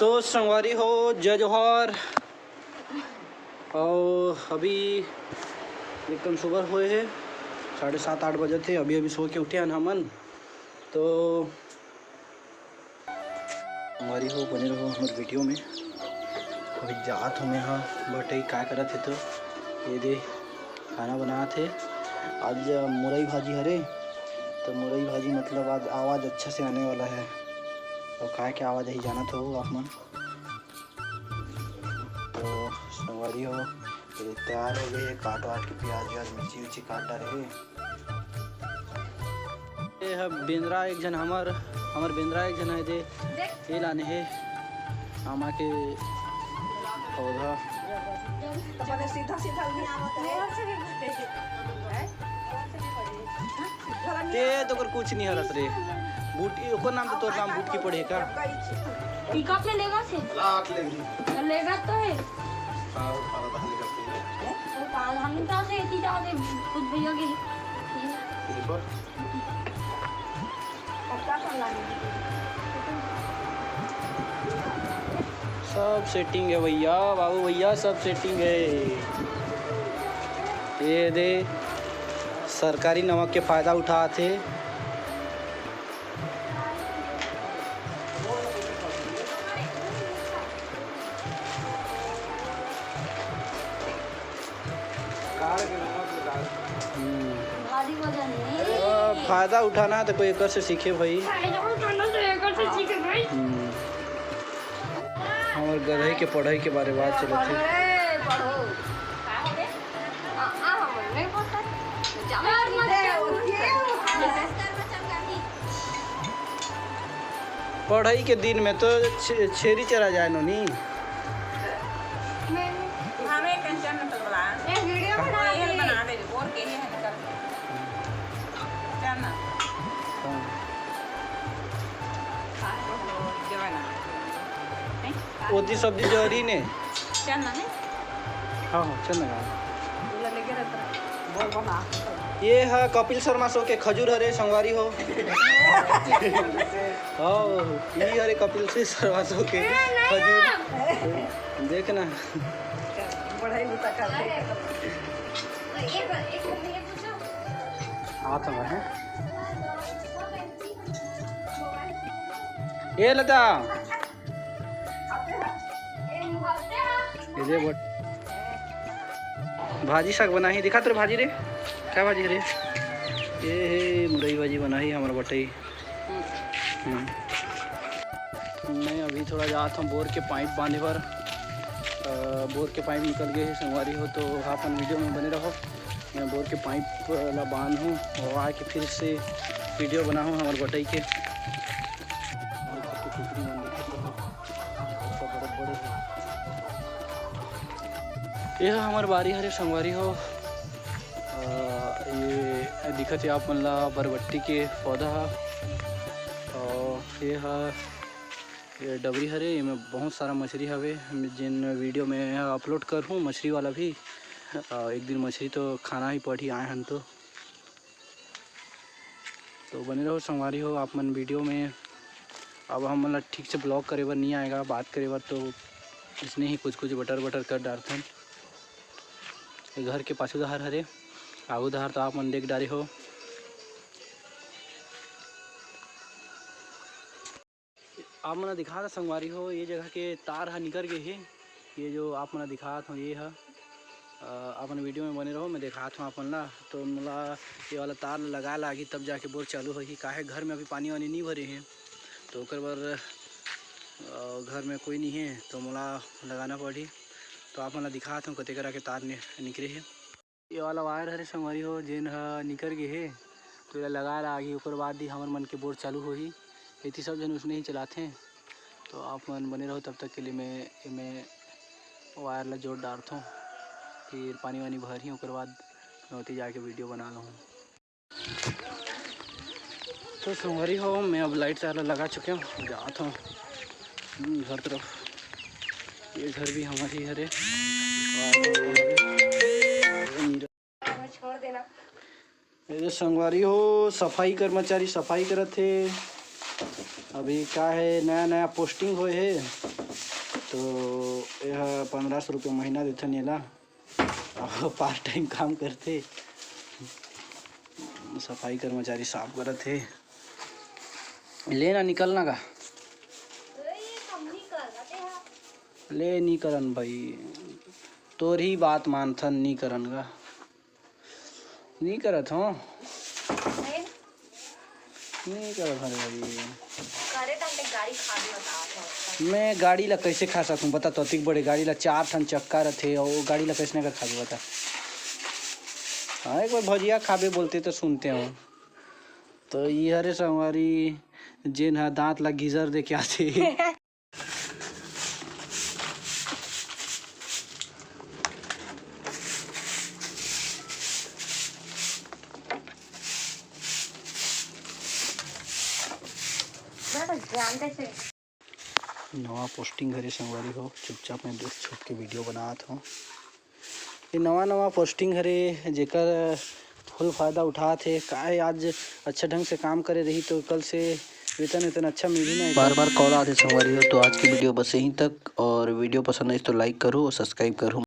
तो संगवारी हो जय जोहर। और अभी एकदम सुबह हुए है 7:30-8 बजे थे। अभी अभी सो के उठे हैं हमन। तो संगवारी हो बने रहो हमारे वीडियो में। अभी जात हमें हाँ बटे क्या करा थे, तो ये दे खाना बना थे। आज मुरई भाजी हरे, तो मुरई भाजी मतलब आज आवाज़ अच्छा से आने वाला है। और क्या क्या आवाज़ ही जाना था वो आप मन। तो संगवारी हो ये तैयार हो गए, काट वाट के प्याज व्याज मिर्ची उर्ची काट डाले। ये है बेंद्रा एक जन हमार बेंद्रा एक जन है दे ये लाने है आमा के पौधा। ते तो कर कुछ नहीं हरस रे बूटी ओकर नाम तो तोर नाम बूट की पड़े का पिकअप में लेगा से लाख लेंगे लेगा तो है हां उठाना था लेकर वो पाल हम तो से इतनी ज्यादा खुद भैया के पर पक्का कर लाने सब सेटिंग है भैया, बाबू भैया सब सेटिंग है। ये दे सरकारी नमक के फ़ायदा उठाते। भारी वजन है फ़ायदा उठाना है तो कोई एक से सीखे भाई। हमारे गधे के पढ़ाई के बारे में बात चले थे। पढ़ाई के दिन में तो छेरी चरा जाए नो नी। ओती सब्जी जरी ने हाँ हाँ चन्ना ये है कपिल शर्मा शो के खजूर हरे संगवारी हो। ये हरे कपिल से शर्मा शो के खजूर देखना। आता है ये लता ये बट भाजी साग बना ही दिखा तेरे भाजी रे क्या भाजी रे ये मुरई भाजी बना ही हमारा बटई। मैं अभी थोड़ा जाता हूँ बोर के पाइप बांधे पर। बोर के पाइप निकल गए हैं संगवारी हो, तो अपन वीडियो में बने रहो। मैं बोर के पाइप ला बांध हूँ और आके फिर से वीडियो बना हूँ हमारे बटई के। यह हमारे बारी हरे संगवारी हो। ये दिखत है आप मन ला बरबट्टी के पौधा। और ये डबरी हरे, इनमें बहुत सारा मछली हवे जिन वीडियो में अपलोड कर हूँ मछली वाला भी। एक दिन मछली तो खाना ही पड़ी आए हैं तो बने रहो संगवारी हो आप मन वीडियो में। अब हम मतलब ठीक से ब्लॉग करे बर नहीं आएगा, बात करे बर तो इसने ही कुछ बटर कर डालते हैं। घर के पाछू दहार हरे आगू दहार तो आप मन देख डारे हो। आप मना दिखा था संगवारी हो ये जगह के तार हा निकल गए है। ये जो आप मना दिखा था ये है अपन वीडियो में बने रहो। मैं दिखाता हूँ अपन ला। तो मला ये वाला तार लगा लागी तब जाके बोर चालू होगी। काहे घर में अभी पानी वानी नहीं भरे हैं, तो ओकर बर घर में कोई नहीं है तो मला लगाना पड़ी। तो आप मन दिखाता हूँ कते करा के तार निकले है। ये वाला वायर हरे संगवारी हो जेन निकल गए है, तो ये लगा लागी ओकर बाद ही हमार मन के बोर चालू होगी। इतनी सब जन उसने ही चलाते हैं। तो आप मन बने रहो तब तक के लिए मैं वायर ला जोड़ डालता हूँ, फिर पानी वानी भरी ओकर बाद मैं उती जाके वीडियो बना लूँ। तो संगवारी हो मैं अब लाइट चार्जर लगा चुके हूँ, जाता हूँ घर तरफ। ये घर भी हमारी हरे छोड़ देना। ये संगवारी हो सफाई कर्मचारी सफाई करत थे। अभी क्या है नया पोस्टिंग हुए है तो यह 1500 रुपये महीना देते नेला और पार्ट टाइम काम करते, सफाई कर्मचारी साफ करत थे। लेना निकलना का ले नहीं करन भाई, तोर ही बात मानथन नहीं करन का नहीं करत हो नहीं करत हरे भाई। मैं गाड़ी ला कैसे खा सकूँ बता, तो अतिक बड़े गाड़ी ला 4 ठन चक्का रथे और वो गाड़ी ला कैसे नहीं कर खा बता। हाँ एक बार भजिया खाबे बोलते तो सुनते हो। तो ये हरे संगवारी जेन हा दांत ला गीजर दे के आते नवा पोस्टिंग हरे संगवारी हो, चुपचाप मैं दुख छुप के वीडियो बनात हूँ। ये नवा पोस्टिंग हरे जेकर फुल फ़ायदा उठाते काहे आज अच्छा ढंग से काम करे रही तो कल से वेतन अच्छा मिली ना। बार बार कॉल आते संगवारी हो। तो आज की वीडियो बस यहीं तक, और वीडियो पसंद आई तो लाइक करो और सब्सक्राइब करो।